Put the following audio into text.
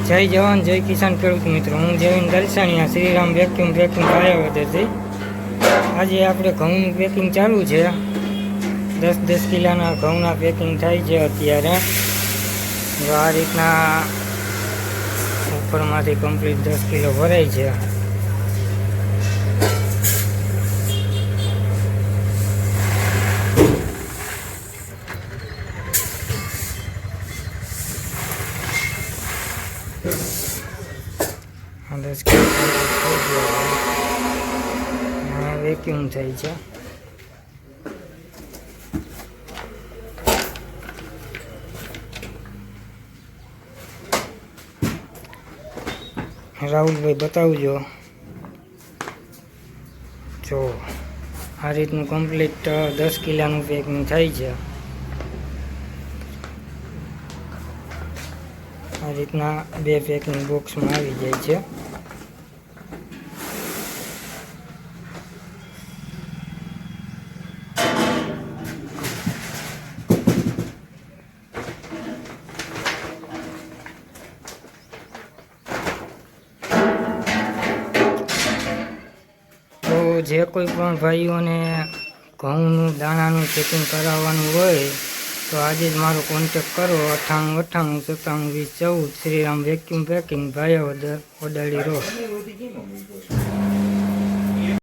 જય જવાન જય કિસાન ખેડૂત મિત્રો, હું જયવીન દલસાણીયા શ્રીરામ વેક્યુમ પેકિંગ ભાયાવદરથી. આજે આપણે ઘઉંનું પેકિંગ ચાલુ છે. 10-10 કિલોના ઘઉંના પેકિંગ થાય છે અત્યારે. જો આ રીતના ઉપરમાંથી કમ્પ્લીટ 10 કિલો ભરાય છે. વેક્યુમ થાય છે. રાહુલભાઈ બતાવજો. જો આ રીતનું કમ્પ્લીટ 10 કિલોનું પેકિંગ થાય છે. આ રીતના 2 પેકિંગ બોક્સમાં આવી જાય છે. તો જે કોઈ પણ ભાઈઓને ઘઉંનું દાણાનું પેકિંગ કરાવવાનું હોય તો આજે જ મારો કોન્ટેક કરો. 98 98 97 20 14 Shriram vacuum packing Bhayavadar Odali road.